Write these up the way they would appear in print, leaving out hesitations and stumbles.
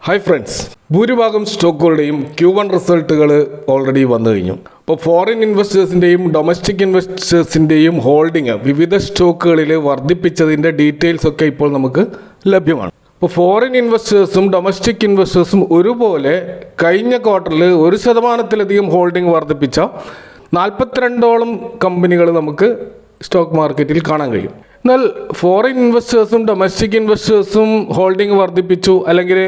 Hi friends, ഭൂരിഭാഗം സ്റ്റോക്കുകളുടെയും Q1 റിസൾട്ടുകൾ already വന്നു കഴിഞ്ഞു. അപ്പോൾ ഫോറിൻ ഇൻവെസ്റ്റേഴ്സിൻ്റെയും ഡൊമസ്റ്റിക് ഇൻവെസ്റ്റേഴ്സിൻ്റെയും ഹോൾഡിംഗ് വിവിധ സ്റ്റോക്കുകളിൽ വർദ്ധിപ്പിച്ചതിൻ്റെ ഡീറ്റെയിൽസ് ഒക്കെ ഇപ്പോൾ നമുക്ക് ലഭ്യമാണ്. അപ്പോൾ ഫോറിൻ ഇൻവെസ്റ്റേഴ്സും ഡൊമസ്റ്റിക് ഇൻവെസ്റ്റേഴ്സും ഒരുപോലെ കഴിഞ്ഞ ക്വാർട്ടറിൽ 1% ഹോൾഡിംഗ് വർദ്ധിപ്പിച്ച 42ഓളം കമ്പനികൾ നമുക്ക് സ്റ്റോക്ക് മാർക്കറ്റിൽ കാണാൻ കഴിയും. എന്നാൽ ഫോറിൻ ഇൻവെസ്റ്റേഴ്സും ഡൊമസ്റ്റിക് ഇൻവെസ്റ്റേഴ്സും ഹോൾഡിംഗ് വർദ്ധിപ്പിച്ചു, അല്ലെങ്കിൽ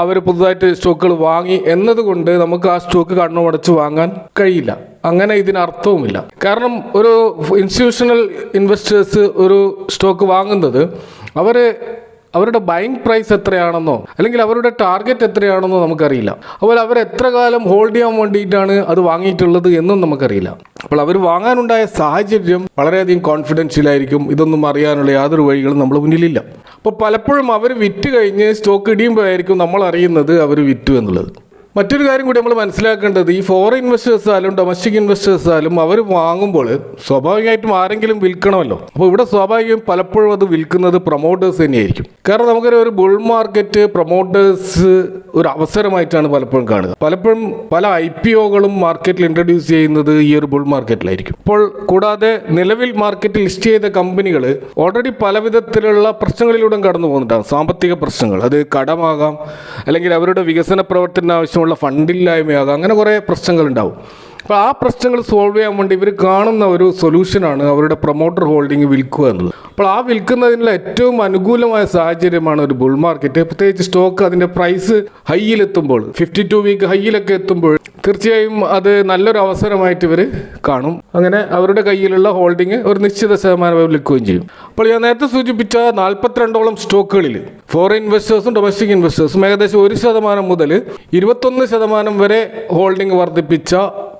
അവർ പുതുതായിട്ട് സ്റ്റോക്കുകൾ വാങ്ങി എന്നതുകൊണ്ട് നമുക്ക് ആ സ്റ്റോക്ക് കണ്ണുമടച്ച് വാങ്ങാൻ കഴിയില്ല. അങ്ങനെ ഇതിനർത്ഥവുമില്ല. കാരണം ഒരു ഇൻസ്റ്റിറ്റ്യൂഷണൽ ഇൻവെസ്റ്റേഴ്സ് ഒരു സ്റ്റോക്ക് വാങ്ങുന്നത് അവരുടെ ബൈങ് പ്രൈസ് എത്രയാണെന്നോ അല്ലെങ്കിൽ അവരുടെ ടാർഗറ്റ് എത്രയാണെന്നോ നമുക്കറിയില്ല. അതുപോലെ അവർ എത്ര കാലം ഹോൾഡ് ചെയ്യാൻ വേണ്ടിയിട്ടാണ് അത് വാങ്ങിയിട്ടുള്ളത് എന്നും നമുക്കറിയില്ല. അപ്പോൾ അവർ വാങ്ങാനുണ്ടായ സാഹചര്യം വളരെയധികം കോൺഫിഡൻഷ്യലായിരിക്കും. ഇതൊന്നും അറിയാനുള്ള യാതൊരു വഴികളും നമ്മുടെ മുന്നിലില്ല. അപ്പോൾ പലപ്പോഴും അവർ വിറ്റ് കഴിഞ്ഞ് സ്റ്റോക്ക് ഇടിയുമ്പോഴായിരിക്കും നമ്മൾ അറിയുന്നത് അവർ വിറ്റു എന്നുള്ളത്. മറ്റൊരു കാര്യം കൂടി നമ്മൾ മനസ്സിലാക്കേണ്ടത്, ഈ ഫോറിൻ ഇൻവെസ്റ്റേഴ്സായാലും ഡൊമസ്റ്റിക് ഇൻവെസ്റ്റേഴ്സായാലും അവർ വാങ്ങുമ്പോൾ സ്വാഭാവികമായിട്ടും ആരെങ്കിലും വിൽക്കണമല്ലോ. അപ്പോൾ ഇവിടെ സ്വാഭാവികം പലപ്പോഴും അത് വിൽക്കുന്നത് പ്രൊമോട്ടേഴ്സ് തന്നെയായിരിക്കും. കാരണം നമുക്കൊരു ബുൾ മാർക്കറ്റ് പ്രൊമോട്ടേഴ്സ് ഒരു അവസരമായിട്ടാണ് പലപ്പോഴും കാണുക. പലപ്പോഴും പല IPOകളും മാർക്കറ്റിൽ ഇൻട്രൊഡ്യൂസ് ചെയ്യുന്നത് ഈ ഒരു ബുൾ മാർക്കറ്റിലായിരിക്കും. ഇപ്പോൾ കൂടാതെ നിലവിൽ മാർക്കറ്റിൽ ലിസ്റ്റ് ചെയ്ത കമ്പനികൾ ഓൾറെഡി പല വിധത്തിലുള്ള പ്രശ്നങ്ങളിലൂടെ കടന്നു പോകുന്നുണ്ടാകും. സാമ്പത്തിക പ്രശ്നങ്ങൾ, അത് കടമാകാം, അല്ലെങ്കിൽ അവരുടെ വികസന പ്രവർത്തന ആവശ്യമുള്ള ഫണ്ടില്ലായ്മയാകാം, അങ്ങനെ കുറേ പ്രശ്നങ്ങളുണ്ടാവും. അപ്പോൾ ആ പ്രശ്നങ്ങൾ സോൾവ് ചെയ്യാൻ വേണ്ടി ഇവർ കാണുന്ന ഒരു സൊല്യൂഷനാണ് അവരുടെ പ്രൊമോട്ടർ ഹോൾഡിംഗ് വിൽക്കുക എന്നുള്ളത്. അപ്പോൾ ആ വിൽക്കുന്നതിനുള്ള ഏറ്റവും അനുകൂലമായ സാഹചര്യമാണ് ഒരു ബുൾ മാർക്കറ്റ്. പ്രത്യേകിച്ച് സ്റ്റോക്ക് അതിൻ്റെ പ്രൈസ് ഹൈയിലെത്തുമ്പോൾ, 52 വീക്ക് ഹൈയിലൊക്കെ എത്തുമ്പോൾ തീർച്ചയായും അത് നല്ലൊരു അവസരമായിട്ട് ഇവർ കാണും. അങ്ങനെ അവരുടെ കയ്യിലുള്ള ഹോൾഡിംഗ് ഒരു നിശ്ചിത ശതമാനം വിൽക്കുകയും ചെയ്യും. അപ്പോൾ ഞാൻ നേരത്തെ സൂചിപ്പിച്ച 42ഓളം സ്റ്റോക്കുകളിൽ ഫോറിൻ ഇൻവെസ്റ്റേഴ്സും ഡൊമസ്റ്റിക് ഇൻവെസ്റ്റേഴ്സും ഏകദേശം 1% മുതൽ 21% വരെ ഹോൾഡിംഗ് വർദ്ധിപ്പിച്ച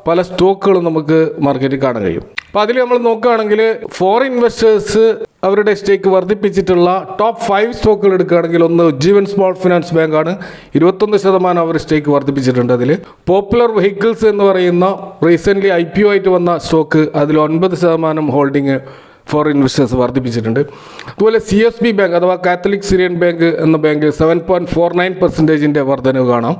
പല സ്റ്റോക്കുകളും നമുക്ക് മാർക്കറ്റിൽ കാണാൻ കഴിയും. അപ്പോൾ അതിൽ നമ്മൾ നോക്കുകയാണെങ്കിൽ ഫോറിൻ ഇൻവെസ്റ്റേഴ്സ് അവരുടെ സ്റ്റേക്ക് വർദ്ധിപ്പിച്ചിട്ടുള്ള ടോപ്പ് 5 സ്റ്റോക്കുകൾ എടുക്കുകയാണെങ്കിൽ ഒന്ന് ഉജ്ജീവൻ സ്മോൾ ഫിനാൻസ് ബാങ്കാണ്. 21% അവർ സ്റ്റേക്ക് വർദ്ധിപ്പിച്ചിട്ടുണ്ട്. അതിൽ പോപ്പുലർ വെഹിക്കിൾസ് എന്ന് പറയുന്ന റീസെൻ്റ്ലി IPO ആയിട്ട് വന്ന സ്റ്റോക്ക്, അതിൽ 9% ഹോൾഡിംഗ് ഫോറിൻ ഇൻവെസ്റ്റേഴ്സ് വർദ്ധിപ്പിച്ചിട്ടുണ്ട്. അതുപോലെ CSB ബാങ്ക് അഥവാ കാത്തലിക് സിറിയൻ ബാങ്ക് എന്ന ബാങ്ക് 7.49% വർധനവ് കാണാം.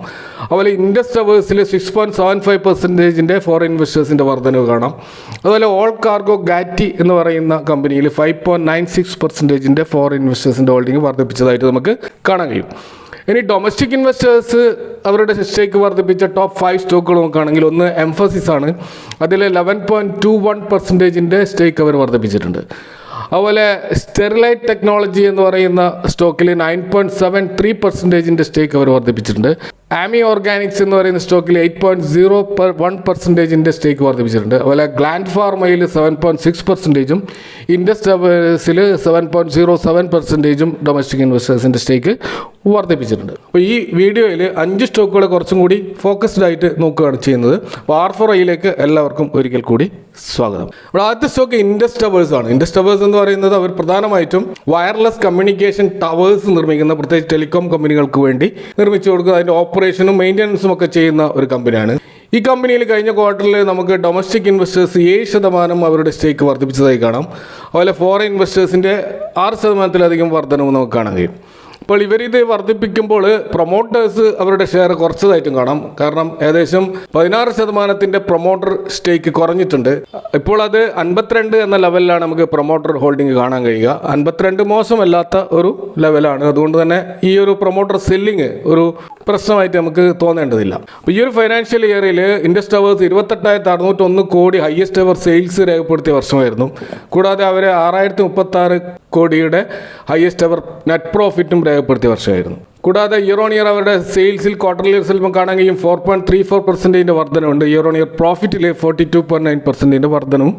അതുപോലെ ഇൻഡസ് ടവേഴ്സിൽ 6.75% ഫോറിൻ ഇൻവെസ്റ്റേഴ്സിൻ്റെ വർധനവ് കാണാം. അതുപോലെ ഓൾ കാർഗോ ഗാറ്റി എന്ന് പറയുന്ന കമ്പനിയിൽ 5.96% ഫോറിൻ ഇൻവെസ്റ്റേഴ്സിൻ്റെ ഹോൾഡിംഗ് വർദ്ധിപ്പിച്ചതായിട്ട് നമുക്ക് കാണാൻ കഴിയും. ഇനി ഡൊമസ്റ്റിക് ഇൻവെസ്റ്റേഴ്സ് അവരുടെ സ്റ്റേക്ക് വർദ്ധിപ്പിച്ച ടോപ്പ് 5 സ്റ്റോക്കുകൾ നോക്കുകയാണെങ്കിൽ ഒന്ന് എംഫസിസ് ആണ്. അതിൽ 11.21% സ്റ്റേക്ക് അവർ വർദ്ധിപ്പിച്ചിട്ടുണ്ട്. അതുപോലെ സ്റ്റെറിലൈറ്റ് ടെക്നോളജി എന്ന് പറയുന്ന സ്റ്റോക്കിൽ 9.73% സ്റ്റേക്ക് അവർ വർദ്ധിപ്പിച്ചിട്ടുണ്ട്. ആമി ഓർഗാനിക്സ് എന്ന് പറയുന്ന സ്റ്റോക്കിൽ 8.01% സ്റ്റേക്ക് വർദ്ധിപ്പിച്ചിട്ടുണ്ട്. അതുപോലെ ഗ്ലാൻഡ് ഫാർമയിൽ 7.6%, ഇൻഡസ് ടവേഴ്സിൽ 7.07% ഡൊമസ്റ്റിക് ഇൻവെസ്റ്റേഴ്സിൻ്റെ സ്റ്റേക്ക് വർദ്ധിപ്പിച്ചിട്ടുണ്ട്. അപ്പോൾ ഈ വീഡിയോയിൽ 5 സ്റ്റോക്കുകളെ കുറച്ചും കൂടി ഫോക്കസ്ഡ് ആയിട്ട് നോക്കുകയാണ് ചെയ്യുന്നത്. അപ്പോൾ R4Iയിലേക്ക് എല്ലാവർക്കും ഒരിക്കൽ കൂടി സ്വാഗതം. അപ്പോൾ ആദ്യത്തെ സ്റ്റോക്ക് ഇൻഡസ് ടവേഴ്സ് ആണ്. ഇൻഡസ് ടവേഴ്സ് എന്ന് പറയുന്നത് അവർ പ്രധാനമായിട്ടും വയർലെസ് കമ്മ്യൂണിക്കേഷൻ ടവേഴ്സ് നിർമ്മിക്കുന്ന, പ്രത്യേകിച്ച് ടെലികോം കമ്പനികൾക്ക് വേണ്ടി നിർമ്മിച്ചു കൊടുക്കുക, അതിൻ്റെ ഓപ്പറേഷനും മെയിൻ്റനൻസും ഒക്കെ ചെയ്യുന്ന ഒരു കമ്പനിയാണ്. ഈ കമ്പനിയിൽ കഴിഞ്ഞ ക്വാർട്ടറിൽ നമുക്ക് ഡൊമസ്റ്റിക് ഇൻവെസ്റ്റേഴ്സ് 7% അവരുടെ സ്റ്റേക്ക് വർദ്ധിപ്പിച്ചതായി കാണാം. അതുപോലെ ഫോറിൻ ഇൻവെസ്റ്റേഴ്സിൻ്റെ 6%-ലധികം വർധനവും നമുക്ക് കാണാൻ കഴിയും. അപ്പോൾ ഇവരിത് വർദ്ധിപ്പിക്കുമ്പോൾ പ്രൊമോട്ടേഴ്സ് അവരുടെ ഷെയർ കുറച്ചതായിട്ടും കാണാം. കാരണം ഏകദേശം 16% പ്രൊമോട്ടർ സ്റ്റേക്ക് കുറഞ്ഞിട്ടുണ്ട്. ഇപ്പോൾ അത് 52 എന്ന ലെവലിലാണ് നമുക്ക് പ്രൊമോട്ടർ ഹോൾഡിംഗ് കാണാൻ കഴിയുക. 52 മോശമല്ലാത്ത ഒരു ലെവലാണ്. അതുകൊണ്ട് തന്നെ ഈ ഒരു പ്രൊമോട്ടർ സെല്ലിങ് ഒരു പ്രശ്നമായിട്ട് നമുക്ക് തോന്നേണ്ടതില്ല. അപ്പോൾ ഈ ഒരു ഫൈനാൻഷ്യൽ ഇയറിൽ ഇൻഡസ് ടവേഴ്സ് 28,601 കോടി ഹയസ്റ്റ് എവർ സെയിൽസ് രേഖപ്പെടുത്തിയ വർഷമായിരുന്നു. കൂടാതെ അവർ 6,036 കോടിയുടെ ഹയസ്റ്റ് എവർ നെറ്റ് പ്രോഫിറ്റും രേഖപ്പെടുത്തിയ വർഷമായിരുന്നു. കൂടാതെ ഇയർ ഓൺ ഇയർ അവരുടെ സെയിൽസിൽ ക്വാർട്ടർലി റിസൾട്ട് കാണാൻ കഴിയും 4.34% വർധനമുണ്ട്. ഇയർ ഓൺ ഇയർ പ്രോഫിറ്റിൽ 42.9% വർധനവും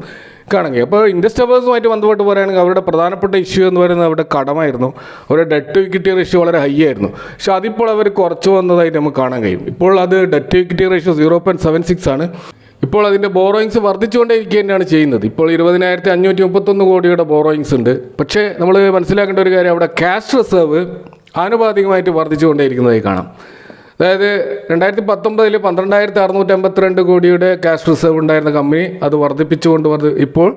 കാണാൻ കഴിയും. അപ്പോൾ ഇൻഡസ് ടവേഴ്സുമായിട്ട് ബന്ധപ്പെട്ട് പറയുകയാണെങ്കിൽ അവരുടെ പ്രധാനപ്പെട്ട ഇഷ്യൂ എന്ന് പറയുന്നത് അവരുടെ കടമായിരുന്നു. അവരുടെ ഡെറ്റ് ടു ഇക്വിറ്റി റേഷ്യോ വളരെ ഹൈ ആയിരുന്നു. പക്ഷേ അതിപ്പോൾ അവർ കുറച്ച് വന്നതായിട്ട് നമുക്ക് കാണാൻ കഴിയും. ഇപ്പോൾ അത് ഡെറ്റ് ടു ഇക്വിറ്റി റേഷ്യോ 0.76 ആണ്. ഇപ്പോൾ അതിൻ്റെ ബോറോയിങ്സ് വർദ്ധിച്ചുകൊണ്ടേയിരിക്കുക തന്നെയാണ് ചെയ്യുന്നത്. ഇപ്പോൾ 20,531 കോടിയുടെ ബോറോയിങ്സ് ഉണ്ട്. പക്ഷേ നമ്മൾ മനസ്സിലാക്കേണ്ട ഒരു കാര്യം, അവിടെ ക്യാഷ് റിസർവ് ആനുപാതികമായിട്ട് വർദ്ധിച്ചുകൊണ്ടേയിരിക്കുന്നതായി കാണാം. അതായത് 2019 12,652 കോടിയുടെ ക്യാഷ് റിസർവ് ഉണ്ടായിരുന്ന കമ്പനി അത് വർദ്ധിപ്പിച്ചുകൊണ്ട് ഇപ്പോൾ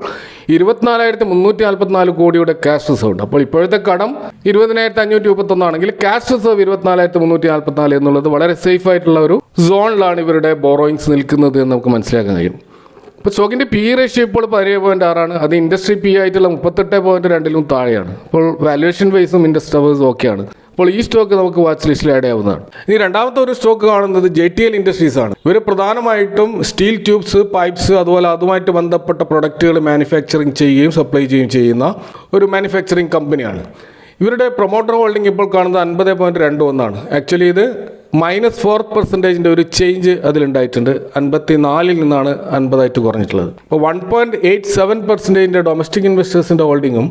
24,344 കോടിയുടെ ക്യാഷ് റിസർവ് ഉണ്ട്. അപ്പോൾ ഇപ്പോഴത്തെ കടം 20,531 ആണെങ്കിൽ ക്യാഷ് റിസർവ് 24,344 എന്നുള്ളത് വളരെ സേഫ് ആയിട്ടുള്ള ഒരു സോണിലാണ് ഇവരുടെ ബോറോയിങ്സ് നിൽക്കുന്നത് എന്ന് നമുക്ക് മനസ്സിലാക്കാൻ കഴിയും. ഇപ്പോൾ സ്റ്റോക്കിൻ്റെ പി റേഷ്യോ ഇപ്പോൾ 17.6 അത് ഇൻഡസ്ട്രി പി ആയിട്ടുള്ള 38.2 താഴെയാണ്. അപ്പോൾ വാല്യുവേഷൻ വൈസും ഇൻഡസ്ട്രി അവേഴ്സും ഓക്കെയാണ്. അപ്പോൾ ഈ സ്റ്റോക്ക് നമുക്ക് വാച്ച് ലിസ്റ്റിൽ ആഡ് ചെയ്യാവുന്നതാണ്. ഇനി രണ്ടാമത്തെ ഒരു സ്റ്റോക്ക് കാണുന്നത് JTL ഇൻഡസ്ട്രീസ് ആണ്. ഇവർ പ്രധാനമായിട്ടും സ്റ്റീൽ ട്യൂബ്സ്, പൈപ്സ്, അതുപോലെ അതുമായിട്ട് ബന്ധപ്പെട്ട പ്രൊഡക്റ്റുകൾ മാനുഫാക്ചറിങ് ചെയ്യുകയും സപ്ലൈ ചെയ്യുകയും ചെയ്യുന്ന ഒരു മാനുഫാക്ചറിങ് കമ്പനിയാണ്. ഇവരുടെ പ്രൊമോട്ടർ ഹോൾഡിംഗ് ഇപ്പോൾ കാണുന്നത് 50.21 ആക്ച്വലി ഇത് -4% ഒരു ചേഞ്ച് അതിലുണ്ടായിട്ടുണ്ട്. 54 നിന്നാണ് 50 കുറഞ്ഞിട്ടുള്ളത്. അപ്പോൾ 1.87% ഡൊമസ്റ്റിക് ഇൻവെസ്റ്റേഴ്സിൻ്റെ ഹോൾഡിങ്ങും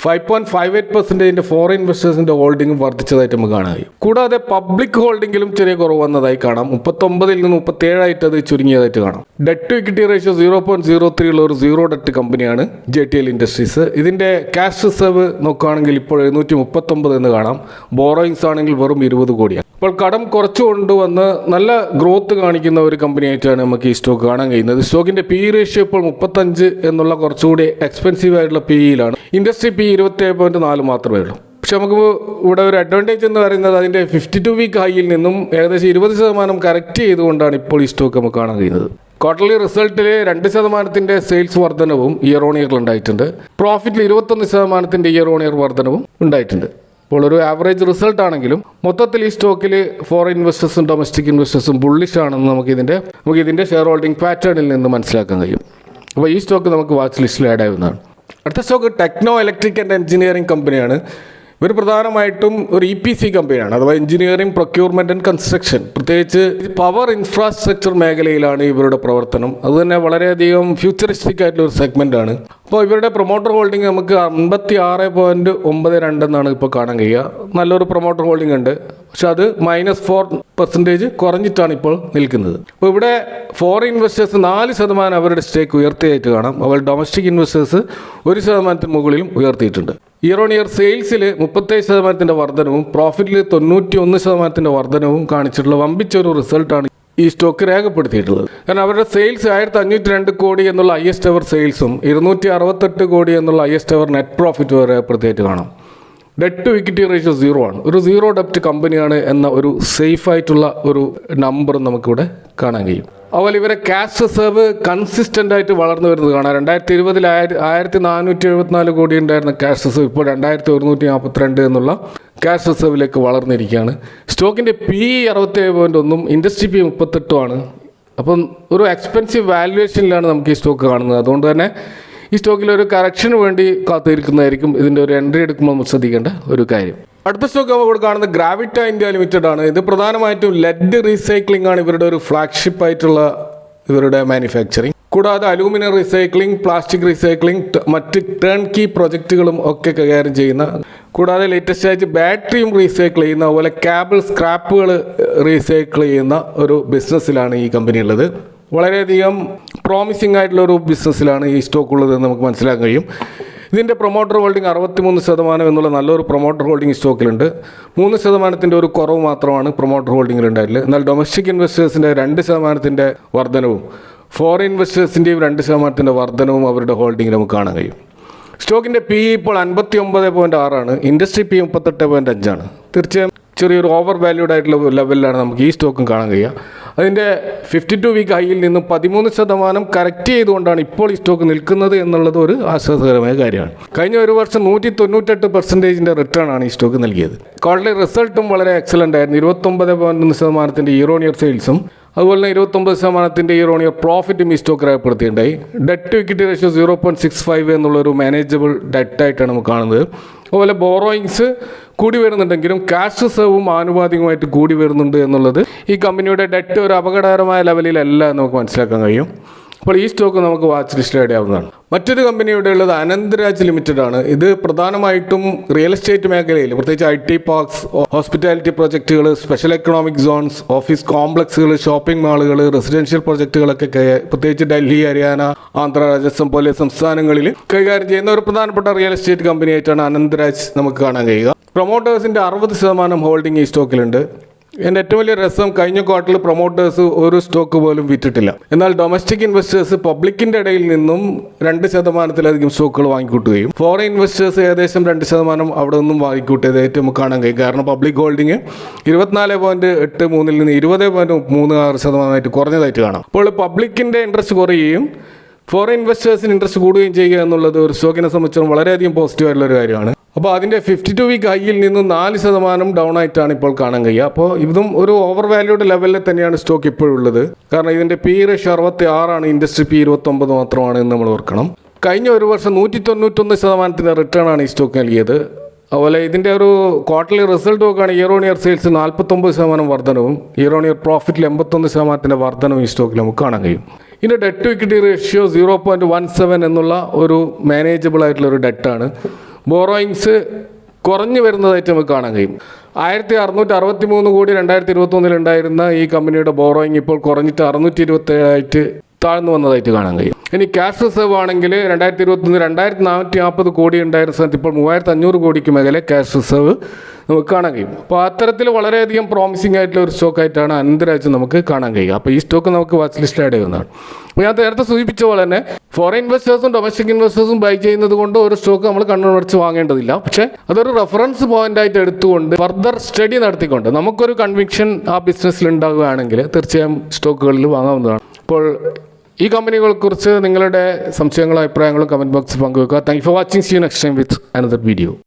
5.58% ഫോറിൻ ഇൻവെസ്റ്റേഴ്സിൻ്റെ ഹോൾഡിങ്ങും വർദ്ധിച്ചതായിട്ട് നമുക്ക് കാണാം. കൂടാതെ പബ്ലിക് ഹോൾഡിങ്ങിലും ചെറിയ കുറവ് വന്നതായി കാണാം. 39 നിന്ന് 37 അത് ചുരുങ്ങിയതായിട്ട് കാണാം. ഡെറ്റ് ടു ഇക്വിറ്റി റേഷ്യോ 0.03 ഉള്ള ഒരു സീറോ ഡെറ്റ് കമ്പനിയാണ് JTL ഇൻഡസ്ട്രീസ്. ഇതിൻ്റെ ക്യാഷ് റിസർവ് നോക്കുകയാണെങ്കിൽ ഇപ്പോൾ 739 എന്ന് കാണാം. ബോറോയിങ്സ് ആണെങ്കിൽ വെറും 20 കോടിയാണ്. അപ്പോൾ കടം കുറച്ച് കൊണ്ടുവന്ന് നല്ല ഗ്രോത്ത് കാണിക്കുന്ന ഒരു കമ്പനിയായിട്ടാണ് നമുക്ക് ഈ സ്റ്റോക്ക് കാണാൻ കഴിയുന്നത്. സ്റ്റോക്കിൻ്റെ പി റേഷ്യോ ഇപ്പോൾ 35 എന്നുള്ള കുറച്ചുകൂടി എക്സ്പെൻസീവ് ആയിട്ടുള്ള PE-യിലാണ്. ഇൻഡസ്ട്രി PE 27.4 മാത്രമേ ഉള്ളൂ. പക്ഷെ നമുക്ക് ഇവിടെ ഒരു അഡ്വാൻറ്റേജ് എന്ന് പറയുന്നത് അതിൻ്റെ 52 വീക്ക് ഹൈയിൽ നിന്നും ഏകദേശം 20% കറക്റ്റ് ചെയ്തുകൊണ്ടാണ് ഇപ്പോൾ ഈ സ്റ്റോക്ക് നമുക്ക് കാണാൻ കഴിയുന്നത്. ക്വാർട്ടർലി റിസൾട്ടിൽ 2% സെയിൽസ് വർധനവും ഇയർ ഓൺ ഇയറിൽ ഉണ്ടായിട്ടുണ്ട്. പ്രോഫിറ്റിൽ 21% ഇയർ ഓൺ ഇയർ വർധനവും ഉണ്ടായിട്ടുണ്ട്. അപ്പോൾ ഒരു ആവറേജ് റിസൾട്ട് ആണെങ്കിലും മൊത്തത്തിൽ ഈ സ്റ്റോക്കിൽ ഫോറിൻ ഇൻവെസ്റ്റേഴ്സും ഡൊമസ്റ്റിക് ഇൻവെസ്റ്റേഴ്സും ബുള്ളിഷ് ആണെന്ന് നമുക്ക് ഇതിൻ്റെ ഷെയർ ഹോൾഡിംഗ് പാറ്റേണിൽ നിന്ന് മനസ്സിലാക്കാൻ കഴിയും. അപ്പോൾ ഈ സ്റ്റോക്ക് നമുക്ക് വാച്ച് ലിസ്റ്റിൽ ആഡ് ആവുന്നതാണ്. അടുത്ത stock techno electric and engineering കമ്പനിയാണ്. ഇവർ പ്രധാനമായിട്ടും ഒരു EPC കമ്പനിയാണ്, അഥവാ എഞ്ചിനീയറിംഗ് പ്രൊക്യൂർമെൻറ്റ് ആൻഡ് കൺസ്ട്രക്ഷൻ. പ്രത്യേകിച്ച് പവർ ഇൻഫ്രാസ്ട്രക്ചർ മേഖലയിലാണ് ഇവരുടെ പ്രവർത്തനം. അതുതന്നെ വളരെയധികം ഫ്യൂച്ചറിസ്റ്റിക് ആയിട്ടുള്ള ഒരു സെഗ്മെൻ്റാണ്. അപ്പോൾ ഇവരുടെ പ്രൊമോട്ടർ ഹോൾഡിംഗ് നമുക്ക് 56.92 എന്നാണ് ഇപ്പോൾ കാണാൻ കഴിയുക. നല്ലൊരു പ്രൊമോട്ടർ ഹോൾഡിംഗ് ഉണ്ട്, പക്ഷെ അത് -4% കുറഞ്ഞിട്ടാണ് ഇപ്പോൾ നിൽക്കുന്നത്. അപ്പോൾ ഇവിടെ ഫോറിൻ ഇൻവെസ്റ്റേഴ്സ് 4% അവരുടെ സ്റ്റേക്ക് ഉയർത്തിയായിട്ട് കാണാം. അവർ ഡൊമസ്റ്റിക് ഇൻവെസ്റ്റേഴ്സ് 1% മുകളിലും ഉയർത്തിയിട്ടുണ്ട്. ഇയർ ഓൺ ഇയർ സെയിൽസിൽ 37% വർധനവും പ്രോഫിറ്റിൽ 91% വർധനവും കാണിച്ചിട്ടുള്ള വമ്പിച്ചൊരു റിസൾട്ടാണ് ഈ സ്റ്റോക്ക് രേഖപ്പെടുത്തിയിട്ടുള്ളത്. കാരണം അവരുടെ സെയിൽസ് 1502 കോടി എന്നുള്ള ഹയസ്റ്റ് എവർ സെയിൽസും 268 കോടി എന്നുള്ള ഹയസ്റ്റ് എവർ നെറ്റ് പ്രോഫിറ്റ് രേഖപ്പെടുത്തിയിട്ട് കാണാം. ഡെറ്റ് ടു ഇക്വിറ്റി റേഷ്യോ 0 ആണ്. ഒരു സീറോ ഡെപ്റ്റ് കമ്പനിയാണ് എന്ന ഒരു സേഫ് ആയിട്ടുള്ള ഒരു നമ്പർ നമുക്കിവിടെ കാണാൻ കഴിയും. അതുപോലെ ഇവരെ ക്യാഷ് റിസർവ് കൺസിസ്റ്റൻ്റ് ആയിട്ട് വളർന്നു വരുന്നത് കാണാം. 2020 1474 കോടി ഉണ്ടായിരുന്ന ക്യാഷ് റിസർവ് ഇപ്പോൾ 2142 എന്നുള്ള ക്യാഷ് റിസർവിലേക്ക് വളർന്നിരിക്കുകയാണ്. സ്റ്റോക്കിൻ്റെ PE 67.1 ഇൻഡസ്ട്രി PE 38 ആണ്. അപ്പം ഒരു എക്സ്പെൻസീവ് വാല്യുവേഷനിലാണ് നമുക്ക് ഈ സ്റ്റോക്ക് കാണുന്നത്. അതുകൊണ്ട് തന്നെ ഈ സ്റ്റോക്കിൽ ഒരു കറക്ഷന് വേണ്ടി കാത്തിരിക്കുന്നതായിരിക്കും ഇതിൻ്റെ ഒരു എൻട്രി എടുക്കുമ്പോൾ നമ്മൾ ശ്രദ്ധിക്കേണ്ട ഒരു കാര്യം. അടുത്ത സ്റ്റോക്ക് നമ്മൾ കാണുന്നത് ഗ്രാവിറ്റ ഇന്ത്യ ലിമിറ്റഡ് ആണ്. ഇത് പ്രധാനമായിട്ടും ലെഡ് റീസൈക്ലിംഗ് ആണ് ഇവരുടെ ഒരു ഫ്ലാഗ്ഷിപ്പ് ആയിട്ടുള്ള ഇവരുടെ മാനുഫാക്ചറിങ്. കൂടാതെ അലൂമിനിയം റീസൈക്ലിംഗ്, പ്ലാസ്റ്റിക് റീസൈക്ലിംഗ്, മറ്റ് ടേൺ കീ പ്രൊജക്റ്റുകളും ഒക്കെ കൈകാര്യം ചെയ്യുന്ന, കൂടാതെ ലേറ്റസ്റ്റ് ആയിട്ട് ബാറ്ററിയും റീസൈക്കിൾ ചെയ്യുന്ന, അതുപോലെ കേബിൾ സ്ക്രാപ്പുകൾ റീസൈക്കിൾ ചെയ്യുന്ന ഒരു ബിസിനസ്സിലാണ് ഈ കമ്പനി ഉള്ളത്. വളരെയധികം പ്രോമിസിംഗ് ആയിട്ടുള്ള ഒരു ബിസിനസ്സിലാണ് ഈ സ്റ്റോക്ക് ഉള്ളതെന്ന് നമുക്ക് മനസ്സിലാക്കാൻ കഴിയും. ഇതിൻ്റെ പ്രൊമോട്ടർ ഹോൾഡിംഗ് 63% എന്നുള്ള നല്ലൊരു പ്രൊമോട്ടർ ഹോൾഡിംഗ് സ്റ്റോക്കിലുണ്ട്. 3% ഒരു കുറവ് മാത്രമാണ് പ്രൊമോട്ടർ ഹോൾഡിങ്ങിൽ ഉണ്ടായിട്ടുള്ളത്. എന്നാൽ ഡൊമസ്റ്റിക് ഇൻവെസ്റ്റേഴ്സിൻ്റെ 2% വർധനവും ഫോറിൻ ഇൻവെസ്റ്റേഴ്സിൻ്റെയും 2% വർധനവും അവരുടെ ഹോൾഡിങ്ങിൽ നമുക്ക് കാണാൻ കഴിയും. സ്റ്റോക്കിൻ്റെ PE ഇപ്പോൾ 59.6 ആണ്. ഇൻഡസ്ട്രി PE 38.5 ആണ്. തീർച്ചയായും ചെറിയൊരു ഓവർ വാല്യൂഡ് ആയിട്ടുള്ള ലെവലിലാണ് നമുക്ക് ഈ സ്റ്റോക്കും കാണാൻ കഴിയുക. അതിൻ്റെ 52 വീക്ക് ഹൈയിൽ നിന്നും 13% കറക്റ്റ് ചെയ്തുകൊണ്ടാണ് ഇപ്പോൾ ഈ സ്റ്റോക്ക് നിൽക്കുന്നത് എന്നുള്ളത് ഒരു ആശ്വാസകരമായ കാര്യമാണ്. കഴിഞ്ഞ ഒരു വർഷം 198% റിട്ടേൺ ആണ് ഈ സ്റ്റോക്ക് നൽകിയത്. ക്വാർട്ടർലി റിസൾട്ടും വളരെ എക്സലൻ്റ് ആയിരുന്നു. 29.1% ഇയർ ഓൺ ഇയർ സെയിൽസും അതുപോലെ തന്നെ 29% ഇയർ ഓൺ ഇയർ പ്രോഫിറ്റും ഈ സ്റ്റോക്ക് രേഖപ്പെടുത്തിയിട്ടുണ്ടായി. ഡെറ്റ് ടു ഇക്വിറ്റി റേഷ്യോ 0.65 എന്നുള്ളൊരു മാനേജബിൾ ഡെറ്റായിട്ടാണ് നമുക്ക് കാണുന്നത്. അതുപോലെ ബോറോയിങ്സ് കൂടി വരുന്നുണ്ടെങ്കിലും ക്യാഷ് റിസർവും ആനുപാതികമായിട്ട് കൂടി വരുന്നുണ്ട് എന്നുള്ളത് ഈ കമ്പനിയുടെ ഡെറ്റ് ഒരു അപകടകരമായ ലെവലിലല്ല എന്ന് നമുക്ക് മനസ്സിലാക്കാൻ കഴിയും. അപ്പോൾ ഈ സ്റ്റോക്ക് നമുക്ക് വാച്ച് ലിസ്റ്റിൽ ആഡ് ചെയ്യാവുന്നതാണ്. മറ്റൊരു കമ്പനി ഇവിടെ ഉള്ളത് അനന്തരാജ് ലിമിറ്റഡ് ആണ്. ഇത് പ്രധാനമായിട്ടും റിയൽ എസ്റ്റേറ്റ് മേഖലയിൽ, പ്രത്യേകിച്ച് IT പാർക്സ്, ഹോസ്പിറ്റാലിറ്റി പ്രൊജക്റ്റുകൾ, സ്പെഷ്യൽ എക്കണോമിക് സോൺസ്, ഓഫീസ് കോംപ്ലക്സുകൾ, ഷോപ്പിംഗ് മാളുകൾ, റെസിഡൻഷ്യൽ പ്രൊജക്റ്റുകളൊക്കെ പ്രത്യേകിച്ച് ഡൽഹി, ഹരിയാന, ആന്ധ്ര, രാജസ്ഥാൻ പോലെ സംസ്ഥാനങ്ങളിൽ കൈകാര്യം ചെയ്യുന്ന ഒരു പ്രധാനപ്പെട്ട റിയൽ എസ്റ്റേറ്റ് കമ്പനിയായിട്ടാണ് അനന്തരാജ് നമുക്ക് കാണാൻ കഴിയുക. പ്രൊമോട്ടേഴ്സിൻ്റെ 60% ഹോൾഡിംഗ് ഈ സ്റ്റോക്കിലുണ്ട്. എൻ്റെ ഏറ്റവും വലിയ രസം കഴിഞ്ഞ ക്വാർട്ടറിൽ പ്രൊമോട്ടേഴ്സ് ഒരു സ്റ്റോക്ക് പോലും വിറ്റിട്ടില്ല. എന്നാൽ ഡൊമസ്റ്റിക് ഇൻവെസ്റ്റേഴ്സ് പബ്ലിക്കിൻ്റെ ഇടയിൽ നിന്നും 2% സ്റ്റോക്കുകൾ വാങ്ങിക്കൂട്ടുകയും ഫോറിൻ ഇൻവെസ്റ്റേഴ്സ് ഏകദേശം 2% അവിടെ നിന്നും വാങ്ങിക്കൂട്ടിയതായിട്ട് നമുക്ക് കാണാൻ കഴിയും. കാരണം പബ്ലിക് ഹോൾഡിംഗ് 24.83 നിന്ന് 20.36% കുറഞ്ഞതായിട്ട് കാണാം. അപ്പോൾ പബ്ലിക്കിൻ്റെ ഇൻട്രസ്റ്റ് കുറയുകയും ഫോറിൻ ഇൻവെസ്റ്റേഴ്സിന് ഇൻട്രസ്റ്റ് കൂടുകയും ചെയ്യുക എന്നുള്ളത് ഒരു സ്റ്റോക്കിനെ സംബന്ധിച്ചിടത്തോളം വളരെയധികം പോസിറ്റീവായിട്ടുള്ള ഒരു കാര്യമാണ്. അപ്പോൾ അതിൻ്റെ 52 വീക്ക് ഹൈയിൽ നിന്ന് 4% ഡൗൺ ആയിട്ടാണ് ഇപ്പോൾ കാണാൻ കഴിയുക. അപ്പോൾ ഇതും ഒരു ഓവർ വാല്യൂഡ് ലെവലിൽ തന്നെയാണ് സ്റ്റോക്ക് ഇപ്പോഴുള്ളത്. കാരണം ഇതിൻ്റെ പി റേഷ്യോ 66, ഇൻഡസ്ട്രി പി 29 മാത്രമാണ് എന്ന് നമ്മൾ ഓർക്കണം. കഴിഞ്ഞ ഒരു വർഷം 191% റിട്ടേൺ ആണ് ഈ സ്റ്റോക്ക് നൽകിയത്. അതുപോലെ ഇതിൻ്റെ ഒരു ക്വാർട്ടർലി റിസൾട്ട് നോക്കുകയാണെങ്കിൽ ഇയർ ഓൺ ഇയർ സെയിൽസ് 49% വർധനവും ഇയർ ഓൺ ഇയർ പ്രോഫിറ്റിൽ 81% വർധനവും ഈ സ്റ്റോക്കിൽ നമുക്ക് കാണാൻ കഴിയും. ഇതിൻ്റെ ഡെറ്റ് ടു ഇക്വിറ്റി റേഷ്യോ 0.17 എന്നുള്ള ഒരു മാനേജബിൾ ആയിട്ടുള്ള ഒരു ഡെറ്റാണ്. ബോറോയിങ്സ് കുറഞ്ഞു വരുന്നതായിട്ട് നമുക്ക് കാണാൻ കഴിയും. 1663 കോടി 2021 ഉണ്ടായിരുന്ന ഈ കമ്പനിയുടെ ബോറോയിങ് ഇപ്പോൾ കുറഞ്ഞിട്ട് 627 ആയിട്ട് താഴ്ന്നു വന്നതായിട്ട് കാണാൻ കഴിയും. ഇനി ക്യാഷ് റിസർവ് ആണെങ്കിൽ 2021 2440 കോടി ഉണ്ടായിരുന്ന സ്ഥലത്ത് ഇപ്പോൾ 3500 കോടിക്ക് മേലെ ക്യാഷ് റിസർവ് നമുക്ക് കാണാൻ കഴിയും. അപ്പോൾ അത്തരത്തിൽ വളരെയധികം പ്രോമിസിംഗ് ആയിട്ടുള്ള ഒരു സ്റ്റോക്കായിട്ടാണ് അനന്തരാജ്യം നമുക്ക് കാണാൻ കഴിയുക. അപ്പോൾ ഈ സ്റ്റോക്ക് നമുക്ക് വാച്ച് ലിസ്റ്റ് ആഡ് ചെയ്യുന്നതാണ്. അപ്പോൾ ഞാൻ നേരത്തെ സൂചിപ്പിച്ച പോലെ തന്നെ ഫോറിൻ ഇൻവെസ്റ്റേഴ്സും ഡൊമസ്റ്റിക് ഇൻവെസ്റ്റേഴ്സും ബൈ ചെയ്യുന്നത് കൊണ്ട് ഒരു സ്റ്റോക്ക് നമ്മൾ കണ്ണുടച്ച് വാങ്ങേണ്ടതില്ല. പക്ഷേ അതൊരു റെഫറൻസ് പോയിന്റ് ആയിട്ട് എടുത്തുകൊണ്ട് ഫർദർ സ്റ്റഡി നടത്തിക്കൊണ്ട് നമുക്കൊരു കൺവിക്ഷൻ ആ ബിസിനസ്സിൽ ഉണ്ടാവുകയാണെങ്കിൽ തീർച്ചയായും സ്റ്റോക്കുകളിൽ വാങ്ങാവുന്നതാണ്. അപ്പോൾ ഈ കമ്പനികളെക്കുറിച്ച് നിങ്ങളുടെ സംശയങ്ങളും അഭിപ്രായങ്ങളും കമൻറ്റ് ബോക്സിൽ പങ്കുവെക്കുക. Thank you for watching. See you next time with another video.